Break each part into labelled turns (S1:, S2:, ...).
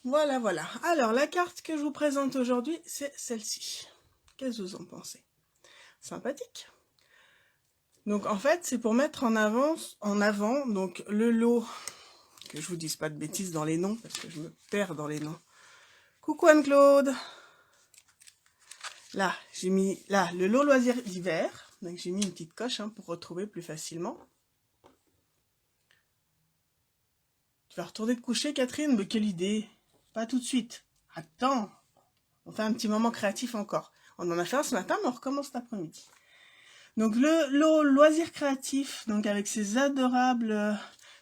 S1: Voilà, voilà. Alors, la carte que je vous présente aujourd'hui, c'est celle-ci. Qu'est-ce que vous en pensez? Sympathique. Donc, en fait, c'est pour mettre en avant donc, le lot, que je vous dise pas de bêtises dans les noms, parce que je me perds dans les noms. Coucou Anne-Claude. Là, j'ai mis le lot loisirs d'hiver. Donc, j'ai mis une petite coche pour retrouver plus facilement. Tu vas retourner te coucher, Catherine? Mais quelle idée! Pas tout de suite. Attends, on fait un petit moment créatif encore. On en a fait un ce matin, mais on recommence cet après-midi. Donc le lot loisir créatif, donc avec ces adorables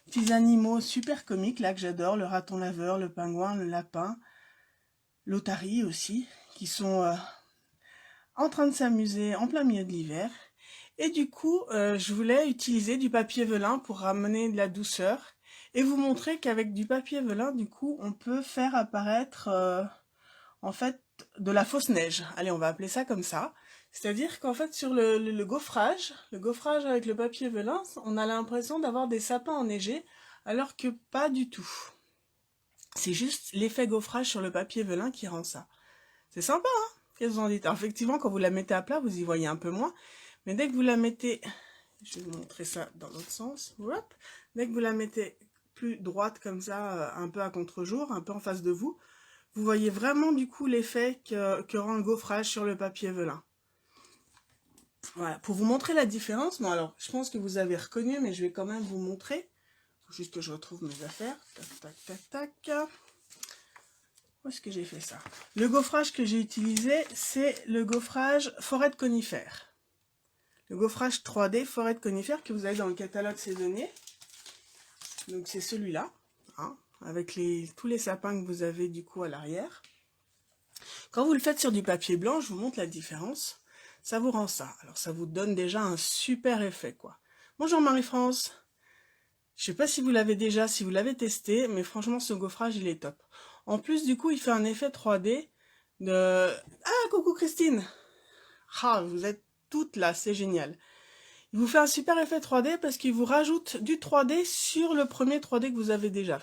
S1: petits animaux super comiques là que j'adore, le raton laveur, le pingouin, le lapin, l'otarie aussi, qui sont en train de s'amuser en plein milieu de l'hiver. Et du coup, je voulais utiliser du papier velin pour ramener de la douceur et vous montrer qu'avec du papier velin, du coup, on peut faire apparaître en fait de la fausse neige. Allez, on va appeler ça comme ça. C'est-à-dire qu'en fait, sur le gaufrage avec le papier velin, on a l'impression d'avoir des sapins enneigés, alors que pas du tout. C'est juste l'effet gaufrage sur le papier velin qui rend ça. C'est sympa, hein? Qu'est-ce que vous en dites? Alors, effectivement, quand vous la mettez à plat, vous y voyez un peu moins. Mais dès que vous la mettez... Je vais vous montrer ça dans l'autre sens. Hop. Dès que vous la mettez plus droite comme ça, un peu à contre-jour, un peu en face de vous, vous voyez vraiment du coup l'effet que rend le gaufrage sur le papier velin. Voilà, pour vous montrer la différence, bon alors, je pense que vous avez reconnu, mais je vais quand même vous montrer. Faut juste que je retrouve mes affaires. Tac, tac, tac, tac. Où est-ce que j'ai fait ça? Le gaufrage que j'ai utilisé, c'est le gaufrage forêt de conifères. Le gaufrage 3D forêt de conifères que vous avez dans le catalogue saisonnier. Donc c'est celui-là, hein, avec tous les sapins que vous avez du coup à l'arrière. Quand vous le faites sur du papier blanc, je vous montre la différence. Ça vous rend ça. Alors ça vous donne déjà un super effet, quoi. Bonjour Marie-France. Je sais pas si vous l'avez déjà, si vous l'avez testé, mais franchement ce gaufrage il est top. En plus du coup il fait un effet 3D de... Ah coucou Christine. Ah vous êtes toutes là, c'est génial. Il vous fait un super effet 3D parce qu'il vous rajoute du 3D sur le premier 3D que vous avez déjà.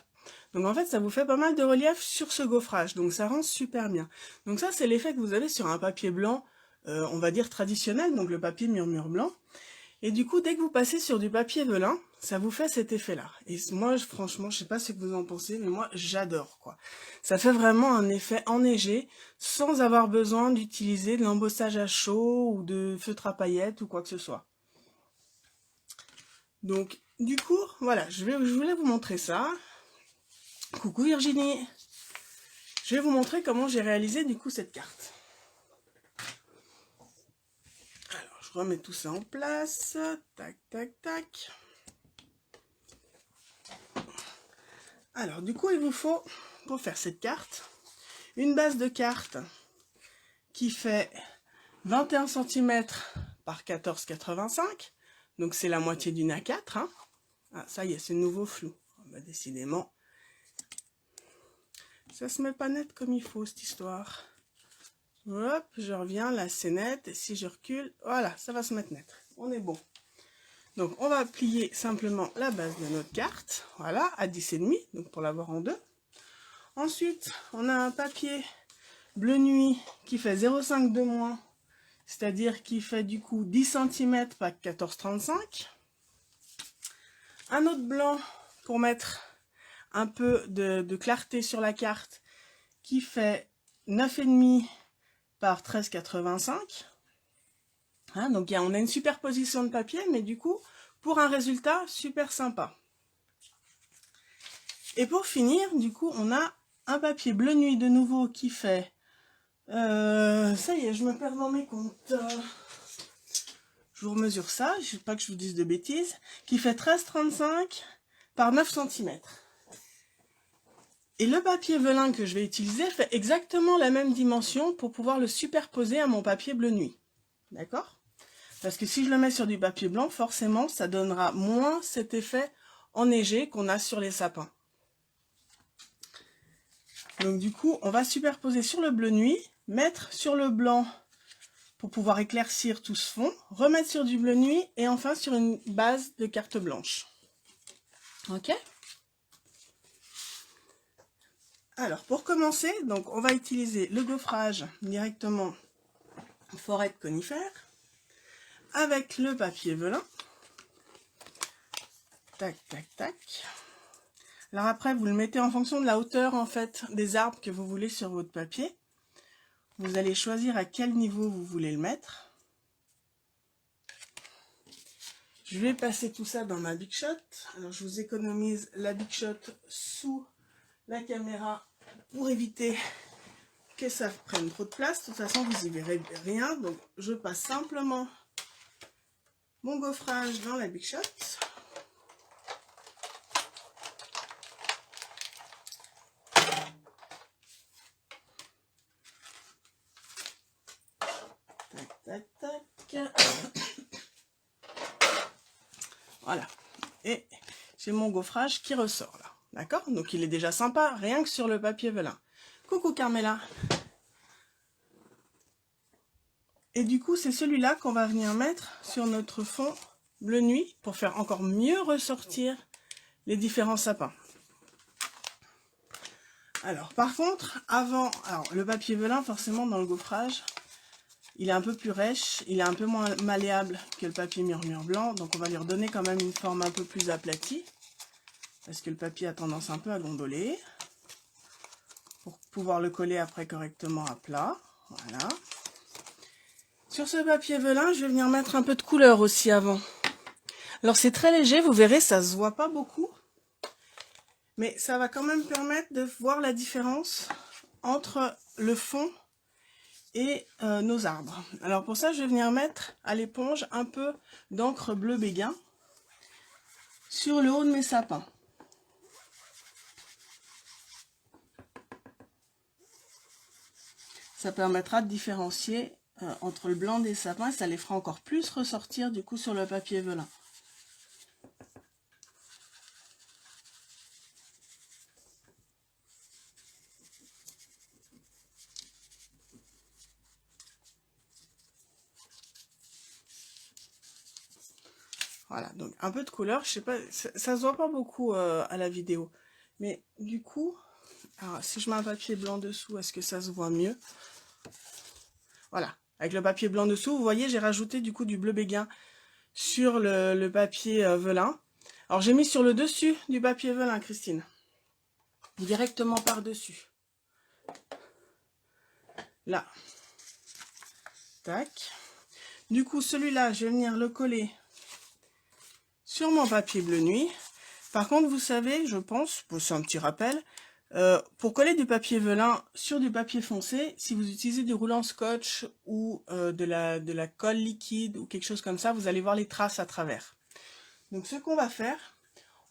S1: Donc en fait, ça vous fait pas mal de relief sur ce gaufrage. Donc ça rend super bien. Donc ça, c'est l'effet que vous avez sur un papier blanc, on va dire traditionnel, donc le papier murmure blanc. Et du coup, dès que vous passez sur du papier velin, ça vous fait cet effet-là. Et moi, franchement, je sais pas ce que vous en pensez, mais moi, j'adore, quoi. Ça fait vraiment un effet enneigé, sans avoir besoin d'utiliser de l'embossage à chaud ou de feutre à paillettes ou quoi que ce soit. Donc, du coup, voilà, je voulais vous montrer ça. Coucou Virginie. Je vais vous montrer comment j'ai réalisé du coup cette carte. Alors, je remets tout ça en place. Tac, tac, tac. Alors, du coup, il vous faut, pour faire cette carte, une base de carte qui fait 21 cm par 14,85. Donc, c'est la moitié d'une A4. Hein. Ah, ça y est, c'est nouveau flou. Bah, décidément, ça se met pas net comme il faut, cette histoire. Hop, je reviens, là c'est net, et si je recule, voilà, ça va se mettre net. On est bon. Donc on va plier simplement la base de notre carte, voilà, à 10,5, donc pour l'avoir en deux. Ensuite, on a un papier bleu nuit qui fait 0,5 de moins, c'est-à-dire qui fait du coup 10 cm par 14,35. Un autre blanc pour mettre un peu de clarté sur la carte qui fait 9,5 par 13,85. Hein, donc on a une superposition de papier, mais du coup, pour un résultat super sympa. Et pour finir, du coup, on a un papier bleu nuit de nouveau qui fait... ça y est, je me perds dans mes comptes. Je vous remesure ça, je ne veux pas que je vous dise de bêtises. Qui fait 13,35 par 9 cm. Et le papier velin que je vais utiliser fait exactement la même dimension pour pouvoir le superposer à mon papier bleu nuit. D'accord ? Parce que si je le mets sur du papier blanc, forcément, ça donnera moins cet effet enneigé qu'on a sur les sapins. Donc du coup, on va superposer sur le bleu nuit, mettre sur le blanc pour pouvoir éclaircir tout ce fond, remettre sur du bleu nuit et enfin sur une base de carte blanche. Ok ? Alors, pour commencer, donc on va utiliser le gaufrage directement forêt de conifères avec le papier velin. Tac, tac, tac. Alors après, vous le mettez en fonction de la hauteur en fait des arbres que vous voulez sur votre papier. Vous allez choisir à quel niveau vous voulez le mettre. Je vais passer tout ça dans ma Big Shot. Alors je vous économise la Big Shot sous la caméra pour éviter que ça prenne trop de place. De toute façon, vous n'y verrez rien. Donc je passe simplement mon gaufrage dans la Big Shot. Tac, tac, tac. Voilà. Et j'ai mon gaufrage qui ressort là. D'accord? Donc il est déjà sympa, rien que sur le papier velin. Coucou Carmela. Et du coup, c'est celui-là qu'on va venir mettre sur notre fond bleu nuit pour faire encore mieux ressortir les différents sapins. Alors, par contre, alors le papier velin, forcément, dans le gaufrage, il est un peu plus rêche, il est un peu moins malléable que le papier murmure blanc, donc on va lui redonner quand même une forme un peu plus aplatie, parce que le papier a tendance un peu à gondoler, pour pouvoir le coller après correctement à plat. Voilà. Sur ce papier velin, je vais venir mettre un peu de couleur aussi avant. Alors c'est très léger, vous verrez, ça se voit pas beaucoup, mais ça va quand même permettre de voir la différence entre le fond et nos arbres. Alors pour ça, je vais venir mettre à l'éponge un peu d'encre bleu béguin sur le haut de mes sapins. Ça permettra de différencier entre le blanc des sapins, ça les fera encore plus ressortir du coup sur le papier velin. Voilà, donc un peu de couleur, je sais pas, ça se voit pas beaucoup à la vidéo. Mais du coup, alors, si je mets un papier blanc dessous, est-ce que ça se voit mieux? Voilà, avec le papier blanc dessous, vous voyez, j'ai rajouté du coup du bleu béguin sur le papier velin. Alors j'ai mis sur le dessus du papier velin, Christine. Directement par-dessus. Là. Tac. Du coup, celui-là, je vais venir le coller sur mon papier bleu nuit. Par contre, vous savez, je pense, c'est un petit rappel, pour coller du papier velin sur du papier foncé, si vous utilisez du roulant scotch ou de la colle liquide ou quelque chose comme ça, vous allez voir les traces à travers. Donc ce qu'on va faire,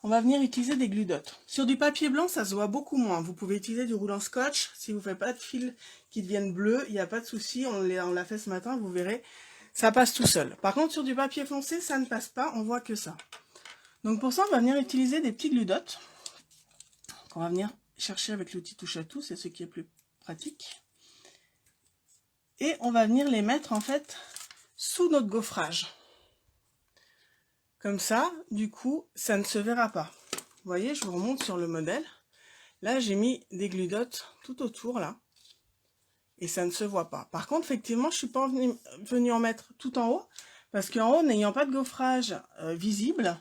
S1: on va venir utiliser des glue dots. Sur du papier blanc, ça se voit beaucoup moins. Vous pouvez utiliser du roulant scotch. Si vous ne faites pas de fils qui deviennent bleus, il n'y a pas de souci. On l'a fait ce matin, vous verrez, ça passe tout seul. Par contre, sur du papier foncé, ça ne passe pas, on voit que ça. Donc pour ça, on va venir utiliser des petits glue dots qu'on va venir chercher avec l'outil touche à tout, c'est ce qui est plus pratique. Et on va venir les mettre en fait sous notre gaufrage. Comme ça, du coup, ça ne se verra pas. Vous voyez, je vous remonte sur le modèle. Là, j'ai mis des glue dots tout autour, là. Et ça ne se voit pas. Par contre, effectivement, je ne suis pas venue en mettre tout en haut. Parce qu'en haut, n'ayant pas de gaufrage visible,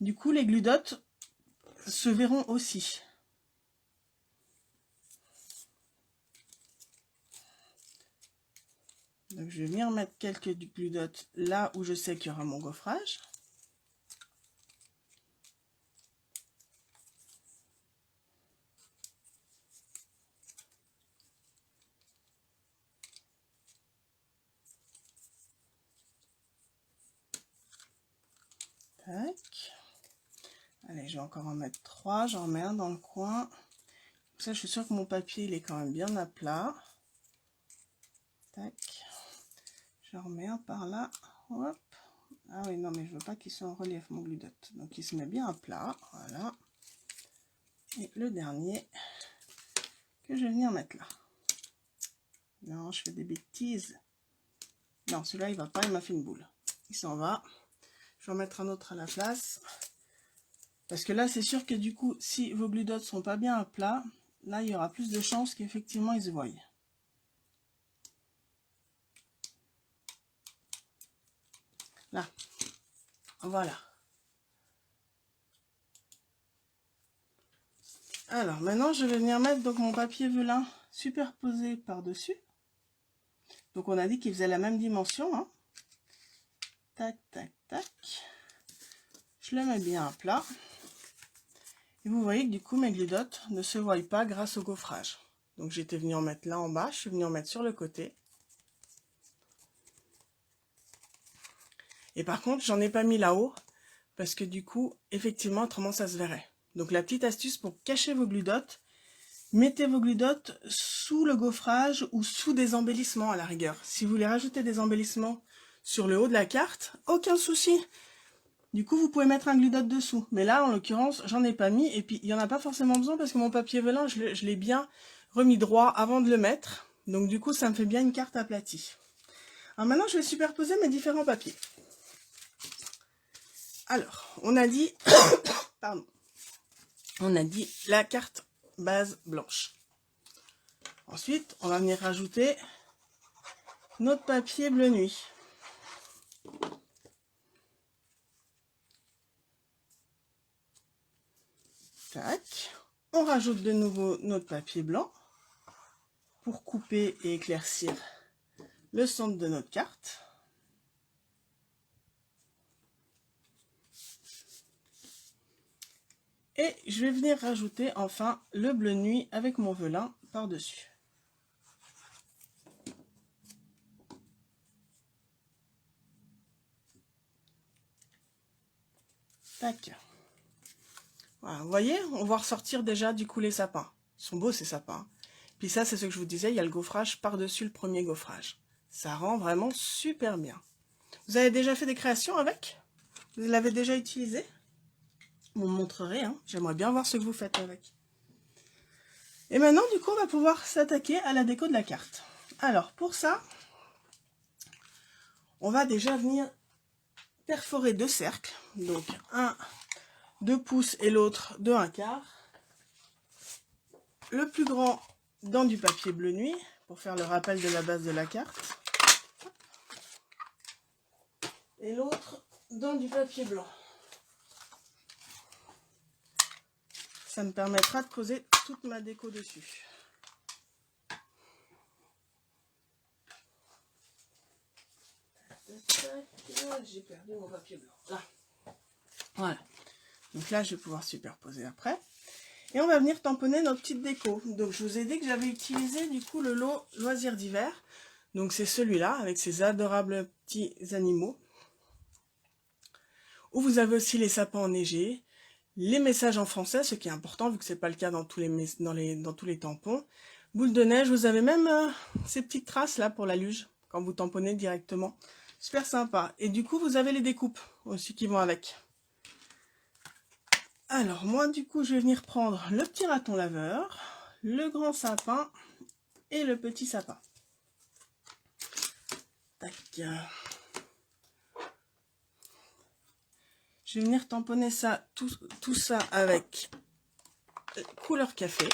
S1: du coup, les glue dots se verront aussi. Donc, je vais venir mettre quelques glue dots là où je sais qu'il y aura mon gaufrage. Tac. Allez, je vais encore en mettre 3. J'en remets un dans le coin. Comme ça, je suis sûre que mon papier, il est quand même bien à plat. Tac. Je remets un par là. Hop. Ah oui, non, mais je veux pas qu'il soit en relief, mon glue dot. Donc, il se met bien à plat. Voilà. Et le dernier que je vais venir mettre là. Non, je fais des bêtises. Non, celui-là, il va pas. Il m'a fait une boule. Il s'en va. Je vais en mettre un autre à la place. Parce que là, c'est sûr que du coup, si vos glue dots sont pas bien à plat, là, il y aura plus de chances qu'effectivement, ils se voient. Là, voilà. Alors, maintenant, je vais venir mettre donc mon papier velin superposé par-dessus. Donc, on a dit qu'il faisait la même dimension, hein. Tac, tac, tac. Je le mets bien à plat. Et vous voyez que du coup, mes glidotes ne se voient pas grâce au gaufrage. Donc, j'étais venue en mettre là en bas. Je suis venue en mettre sur le côté. Et par contre, j'en ai pas mis là-haut. Parce que du coup, effectivement, autrement, ça se verrait. Donc, la petite astuce pour cacher vos glidotes, mettez vos glidotes sous le gaufrage ou sous des embellissements à la rigueur. Si vous voulez rajouter des embellissements sur le haut de la carte, aucun souci. Du coup, vous pouvez mettre un glidote dessous. Mais là, en l'occurrence, j'en ai pas mis. Et puis, il n'y en a pas forcément besoin parce que mon papier velin, je l'ai bien remis droit avant de le mettre. Donc, du coup, ça me fait bien une carte aplatie. Alors maintenant, je vais superposer mes différents papiers. Alors, on a dit... Pardon. On a dit la carte base blanche. Ensuite, on va venir rajouter notre papier bleu nuit. Tac. On rajoute de nouveau notre papier blanc pour couper et éclaircir le centre de notre carte. Et je vais venir rajouter enfin le bleu nuit avec mon velin par-dessus. Tac. Voilà, vous voyez, on va ressortir déjà du coup les sapins. Ils sont beaux ces sapins. Puis ça, c'est ce que je vous disais, il y a le gaufrage par-dessus le premier gaufrage. Ça rend vraiment super bien. Vous avez déjà fait des créations avec? Vous l'avez déjà utilisé? Vous me montrerez, hein. J'aimerais bien voir ce que vous faites avec. Et maintenant, du coup, on va pouvoir s'attaquer à la déco de la carte. Alors, pour ça, on va déjà venir perforer deux cercles. Donc, un 2 pouces et l'autre de 1/4. Le plus grand dans du papier bleu nuit, pour faire le rappel de la base de la carte. Et l'autre dans du papier blanc. Ça me permettra de poser toute ma déco dessus. J'ai perdu mon papier blanc. Là. Voilà. Donc là, je vais pouvoir superposer après. Et on va venir tamponner notre petite déco. Donc je vous ai dit que j'avais utilisé du coup le lot loisirs d'hiver. Donc c'est celui-là, avec ces adorables petits animaux. Où vous avez aussi les sapins enneigés, les messages en français, ce qui est important vu que c'est pas le cas dans tous les tampons. Boule de neige, vous avez même ces petites traces là pour la luge, quand vous tamponnez directement. Super sympa. Et du coup, vous avez les découpes aussi qui vont avec. Alors moi, du coup, je vais venir prendre le petit raton laveur, le grand sapin et le petit sapin. Tac. Je vais venir tamponner ça, tout ça avec couleur café.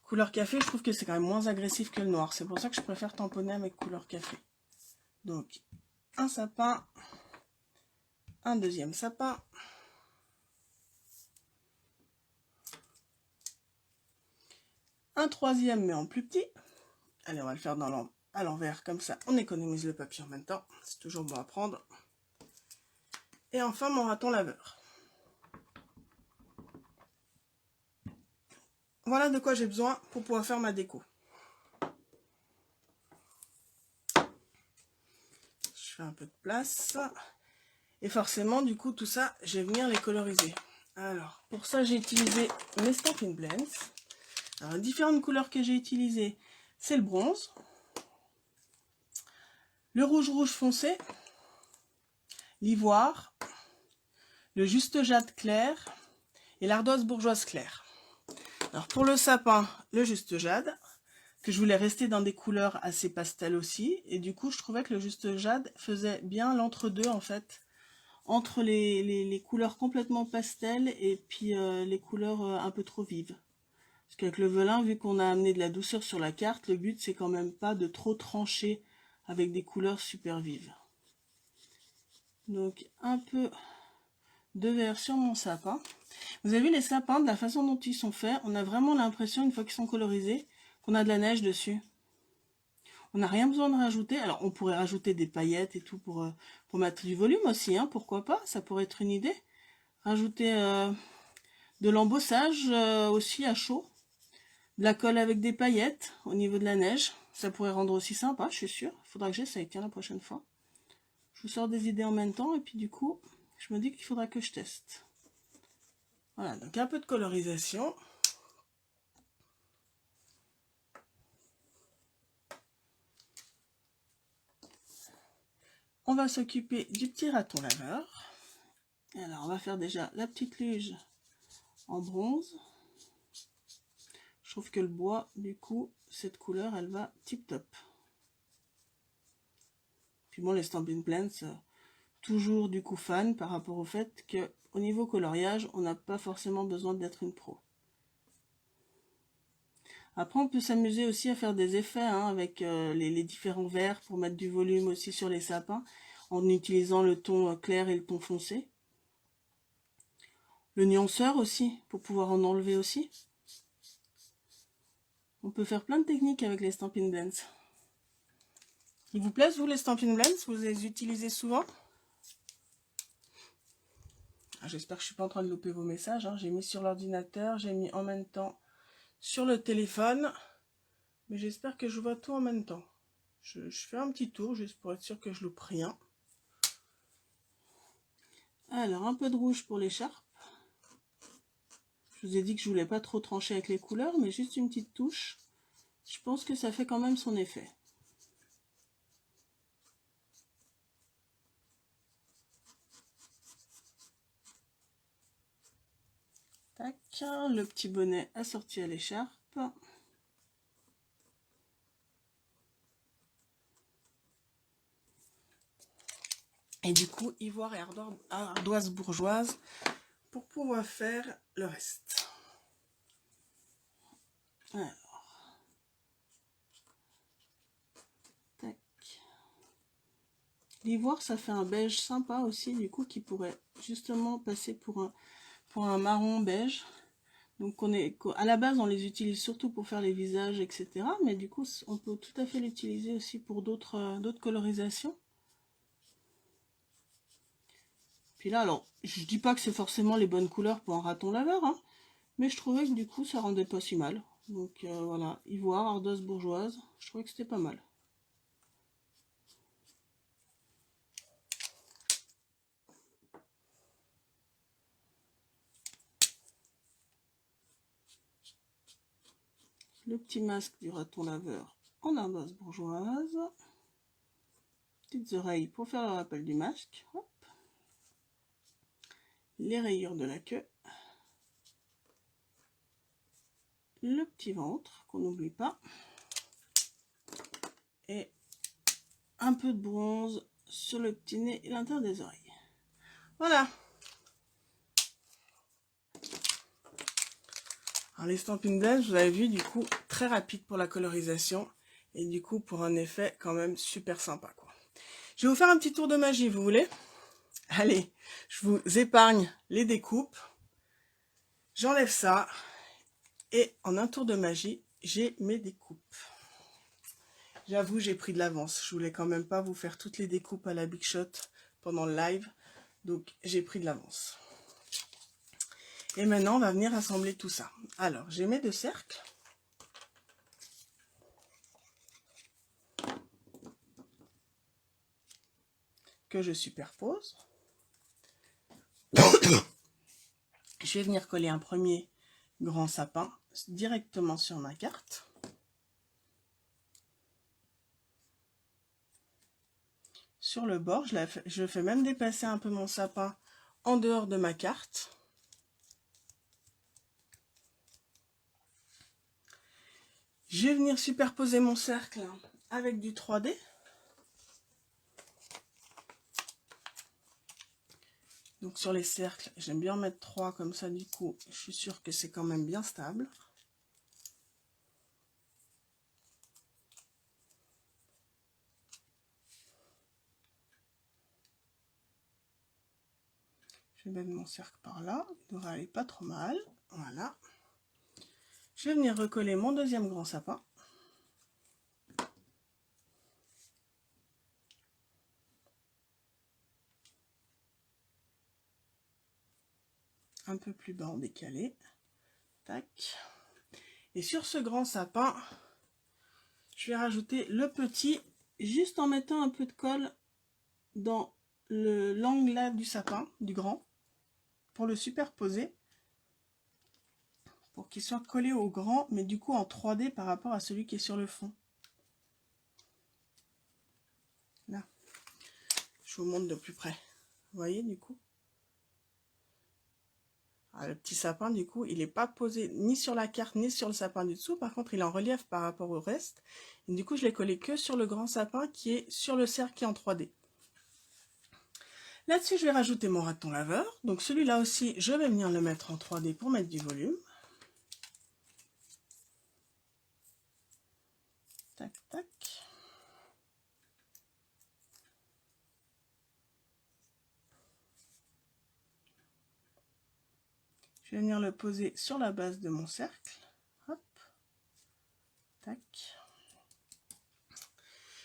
S1: Couleur café, je trouve que c'est quand même moins agressif que le noir. C'est pour ça que je préfère tamponner avec couleur café. Donc, un sapin, un deuxième sapin. Un troisième, mais en plus petit. Allez, on va le faire à l'envers, comme ça, on économise le papier en même temps. C'est toujours bon à prendre. Et enfin, mon raton laveur. Voilà de quoi j'ai besoin pour pouvoir faire ma déco. Je fais un peu de place. Et forcément, du coup, tout ça, je vais venir les coloriser. Alors, pour ça, j'ai utilisé mes Stampin' Blends. Alors, différentes couleurs que j'ai utilisées, c'est le bronze, le rouge foncé, l'ivoire, le juste jade clair et l'ardoise bourgeoise claire. Alors pour le sapin, le juste jade, que je voulais rester dans des couleurs assez pastel aussi, et du coup je trouvais que le juste jade faisait bien l'entre-deux en fait, entre les couleurs complètement pastel et puis les couleurs un peu trop vives. Parce qu'avec le velin, vu qu'on a amené de la douceur sur la carte, le but c'est quand même pas de trop trancher avec des couleurs super vives. Donc un peu de vert sur mon sapin. Vous avez vu les sapins, de la façon dont ils sont faits, on a vraiment l'impression, une fois qu'ils sont colorisés, qu'on a de la neige dessus. On n'a rien besoin de rajouter. Alors on pourrait rajouter des paillettes et tout pour mettre du volume aussi, hein, pourquoi pas, ça pourrait être une idée. Rajouter de l'embossage aussi à chaud. De la colle avec des paillettes au niveau de la neige. Ça pourrait rendre aussi sympa, je suis sûre. Il faudra que j'essaye, tiens, la prochaine fois. Je vous sors des idées en même temps et puis du coup, je me dis qu'il faudra que je teste. Voilà, donc un peu de colorisation. On va s'occuper du petit raton laveur. Alors, on va faire déjà la petite luge en bronze. Je trouve que le bois, du coup, cette couleur, elle va tip top. Puis bon, les Stampin' Blends, toujours du coup fan par rapport au fait que au niveau coloriage, on n'a pas forcément besoin d'être une pro. Après, on peut s'amuser aussi à faire des effets hein, avec les différents verts pour mettre du volume aussi sur les sapins, en utilisant le ton clair et le ton foncé. Le nuanceur aussi, pour pouvoir en enlever aussi. On peut faire plein de techniques avec les Stampin' Blends. Ils vous plaisent, vous, les Stampin' Blends? Vous les utilisez souvent? J'espère que je ne suis pas en train de louper vos messages. Hein. J'ai mis sur l'ordinateur, j'ai mis en même temps sur le téléphone. Mais j'espère que je vois tout en même temps. Je fais un petit tour, juste pour être sûr que je loupe rien. Alors, un peu de rouge pour l'écharpe. Je vous ai dit que je voulais pas trop trancher avec les couleurs, mais juste une petite touche. Je pense que ça fait quand même son effet. Tac, le petit bonnet assorti à l'écharpe. Et du coup, ivoire et ardoise bourgeoise pour pouvoir faire le reste. Alors. Tac. L'ivoire, ça fait un beige sympa aussi, du coup, qui pourrait justement passer pour un marron beige. Donc à la base, on les utilise surtout pour faire les visages, etc. Mais du coup, on peut tout à fait l'utiliser aussi pour d'autres colorisations. Puis là, alors, je dis pas que c'est forcément les bonnes couleurs pour un raton laveur, hein, mais je trouvais que du coup, ça rendait pas si mal. Donc voilà, ivoire, ardoise bourgeoise, je trouvais que c'était pas mal. Le petit masque du raton laveur en ardoise bourgeoise. Petites oreilles pour faire le rappel du masque. Hop. Les rayures de la queue. Le petit ventre, qu'on n'oublie pas. Et un peu de bronze sur le petit nez et l'intérieur des oreilles. Voilà. Alors les Stampin' Blends, vous avez vu, du coup, très rapide pour la colorisation. Et du coup, pour un effet quand même super sympa, quoi. Je vais vous faire un petit tour de magie, vous voulez? Allez, je vous épargne les découpes. J'enlève ça. Et en un tour de magie, j'ai mes découpes. J'avoue, j'ai pris de l'avance. Je voulais quand même pas vous faire toutes les découpes à la Big Shot pendant le live. Donc, j'ai pris de l'avance. Et maintenant, on va venir assembler tout ça. Alors, j'ai mes deux cercles. Que je superpose. Je vais venir coller un premier grand sapin directement sur ma carte. Sur le bord, je fais même dépasser un peu mon sapin en dehors de ma carte. Je vais venir superposer mon cercle avec du 3D. Donc sur les cercles, j'aime bien en mettre 3 comme ça, du coup, je suis sûre que c'est quand même bien stable. Je vais mettre mon cercle par là, il devrait aller pas trop mal. Voilà. Je vais venir recoller mon deuxième grand sapin. Un peu plus bas en décalé. Tac. Et sur ce grand sapin, je vais rajouter le petit, juste en mettant un peu de colle dans l'angle là du sapin, du grand, pour le superposer, pour qu'il soit collé au grand, mais du coup en 3D par rapport à celui qui est sur le fond. Là, je vous montre de plus près. Vous voyez du coup? Le petit sapin, du coup, il n'est pas posé ni sur la carte, ni sur le sapin du dessous. Par contre, il est en relief par rapport au reste. Et du coup, je l'ai collé que sur le grand sapin qui est sur le cercle qui est en 3D. Là-dessus, je vais rajouter mon raton laveur. Donc, celui-là aussi, je vais venir le mettre en 3D pour mettre du volume. Tac, tac. Je vais venir le poser sur la base de mon cercle. Hop. Tac.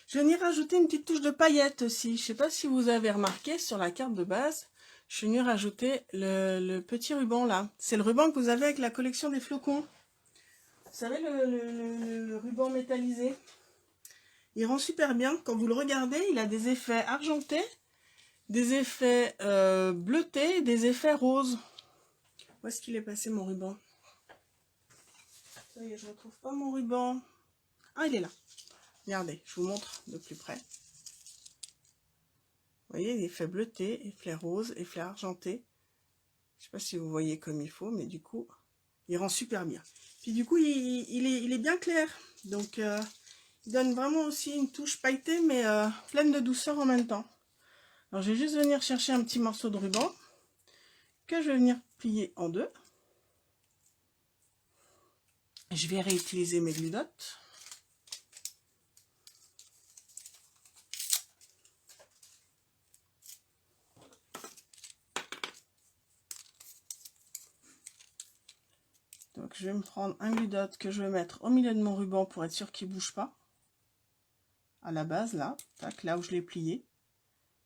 S1: Je vais venir rajouter une petite touche de paillettes aussi. Je ne sais pas si vous avez remarqué sur la carte de base, je suis venue rajouter le petit ruban là. C'est le ruban que vous avez avec la collection des flocons. Vous savez, le ruban métallisé. Il rend super bien. Quand vous le regardez, il a des effets argentés, des effets bleutés, des effets roses. Où est-ce qu'il est passé mon ruban? Ça y est, je ne retrouve pas mon ruban. Ah, il est là. Regardez, je vous montre de plus près. Vous voyez, effet bleuté, effet rose, effet argenté. Je ne sais pas si vous voyez comme il faut, mais du coup, il rend super bien. Puis du coup, il est bien clair. Donc, il donne vraiment aussi une touche pailletée, mais pleine de douceur en même temps. Alors, je vais juste venir chercher un petit morceau de ruban que je vais venir plier en deux. Je vais réutiliser mes gludottes. Donc, je vais me prendre un gludotte que je vais mettre au milieu de mon ruban pour être sûr qu'il ne bouge pas. À la base, là, tac, là où je l'ai plié.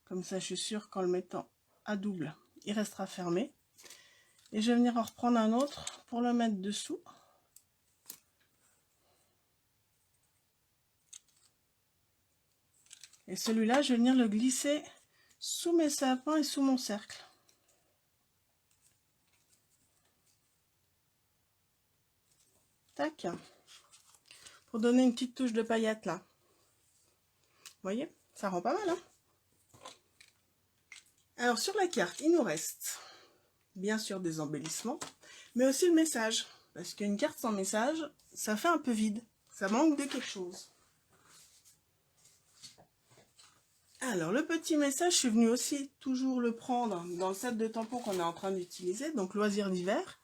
S1: Comme ça, je suis sûre qu'en le mettant à double, il restera fermé. Et je vais venir en reprendre un autre pour le mettre dessous. Et celui-là, je vais venir le glisser sous mes sapins et sous mon cercle. Tac. Pour donner une petite touche de paillettes là. Vous voyez, ça rend pas mal, hein? Alors sur la carte, il nous reste bien sûr des embellissements, mais aussi le message. Parce qu'une carte sans message, ça fait un peu vide. Ça manque de quelque chose. Alors le petit message, je suis venue aussi toujours le prendre dans le set de tampons qu'on est en train d'utiliser, donc loisirs d'hiver.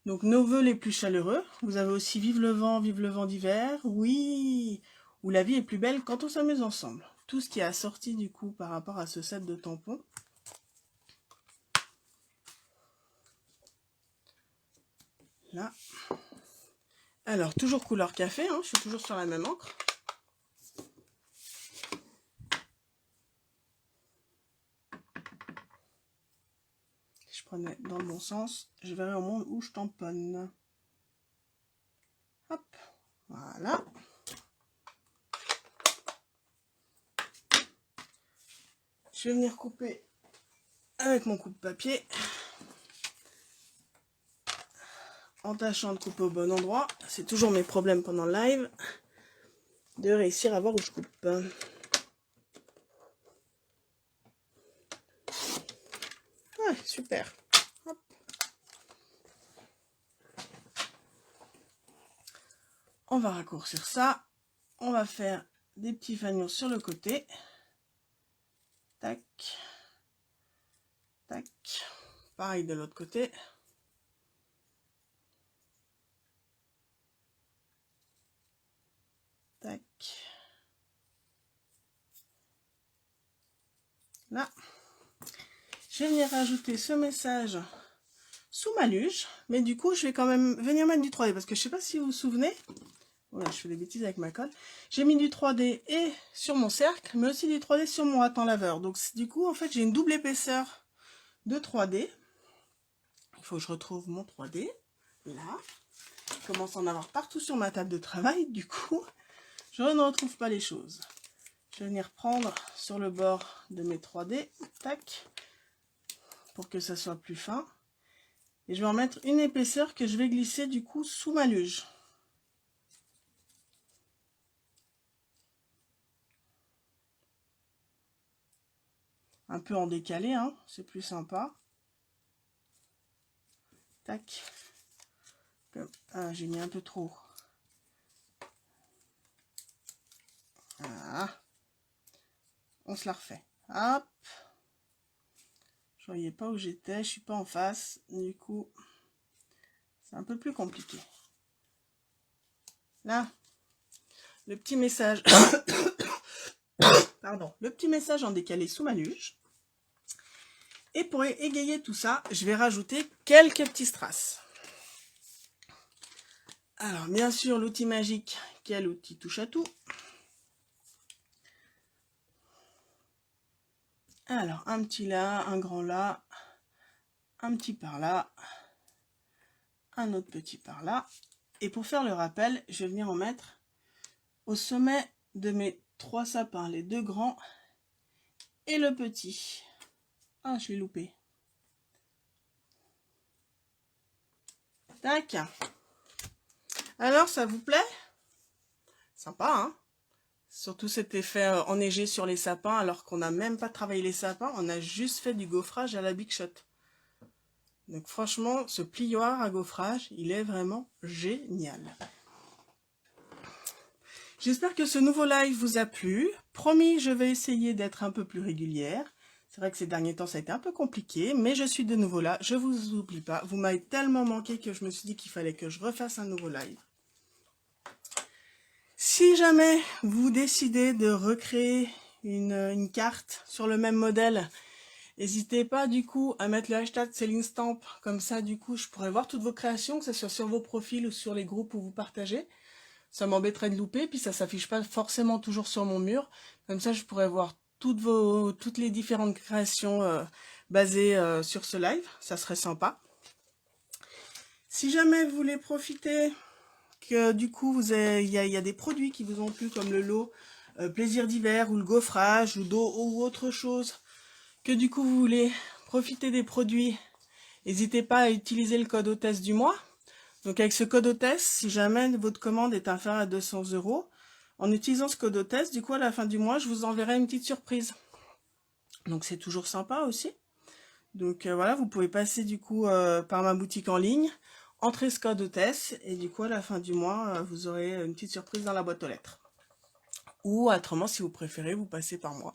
S1: Donc nos vœux les plus chaleureux. Vous avez aussi vive le vent d'hiver. Oui, où la vie est plus belle quand on s'amuse ensemble. Tout ce qui est assorti du coup par rapport à ce set de tampons. Là. Alors toujours couleur café, hein, je suis toujours sur la même encre. Si je prenais dans le bon sens, je verrai au moins où je tamponne. Hop, voilà. Je vais venir couper avec mon coupe-papier. En tâchant de couper au bon endroit. C'est toujours mes problèmes pendant le live. De réussir à voir où je coupe. Ouais, super. Hop. On va raccourcir ça. On va faire des petits fanions sur le côté. Tac. Tac. Pareil de l'autre côté. Tac. Là. Je vais venir rajouter ce message sous ma luge. Mais du coup, je vais quand même venir mettre du 3D. Parce que je ne sais pas si vous vous souvenez. Ouais, je fais des bêtises avec ma colle. J'ai mis du 3D et sur mon cercle, mais aussi du 3D sur mon raton laveur. Donc du coup, en fait, j'ai une double épaisseur de 3D. Il faut que je retrouve mon 3D. Là. Je commence à en avoir partout sur ma table de travail. Du coup, je ne retrouve pas les choses. Je vais venir prendre sur le bord de mes 3D. Tac. Pour que ça soit plus fin. Et je vais en mettre une épaisseur que je vais glisser du coup sous ma luge. Un peu en décalé, hein, c'est plus sympa. Tac. Ah, j'ai mis un peu trop. Voilà. On se la refait. Hop. Je voyais pas où j'étais, je suis pas en face. Du coup, c'est un peu plus compliqué. Là, le petit message. Pardon. Le petit message en décalé sous ma luge. Et pour égayer tout ça, je vais rajouter quelques petits strass. Alors, bien sûr, l'outil magique, qui est l'outil touche à tout. Alors, un petit là, un grand là, un petit par là, un autre petit par là. Et pour faire le rappel, je vais venir en mettre au sommet de mes 3 sapins, les 2 grands et le petit. Ah, je l'ai loupé. Tac. Alors, ça vous plaît? Sympa, hein? Surtout cet effet enneigé sur les sapins, alors qu'on n'a même pas travaillé les sapins, on a juste fait du gaufrage à la Big Shot. Donc franchement, ce plioir à gaufrage, il est vraiment génial. J'espère que ce nouveau live vous a plu. Promis, je vais essayer d'être un peu plus régulière. C'est vrai que ces derniers temps, ça a été un peu compliqué, mais je suis de nouveau là. Je vous oublie pas. Vous m'avez tellement manqué que je me suis dit qu'il fallait que je refasse un nouveau live. Si jamais vous décidez de recréer une carte sur le même modèle, n'hésitez pas du coup à mettre le hashtag SellingStamp. Comme ça, du coup, je pourrais voir toutes vos créations, que ce soit sur vos profils ou sur les groupes où vous partagez. Ça m'embêterait de louper, puis ça s'affiche pas forcément toujours sur mon mur. Comme ça, je pourrais voir toutes les différentes créations basées sur ce live. Ça serait sympa. Si jamais vous voulez profiter, que du coup, il y a des produits qui vous ont plu, comme le lot plaisir d'hiver, ou le gaufrage, ou d'eau, ou autre chose, que du coup, vous voulez profiter des produits, n'hésitez pas à utiliser le code hôtesse du mois. Donc avec ce code hôtesse, si jamais votre commande est inférieure à 200 €, en utilisant ce code hôtesse, du coup à la fin du mois, je vous enverrai une petite surprise. Donc c'est toujours sympa aussi. Donc voilà, vous pouvez passer du coup par ma boutique en ligne, entrer ce code hôtesse, et du coup à la fin du mois, vous aurez une petite surprise dans la boîte aux lettres. Ou autrement, si vous préférez, vous passez par moi.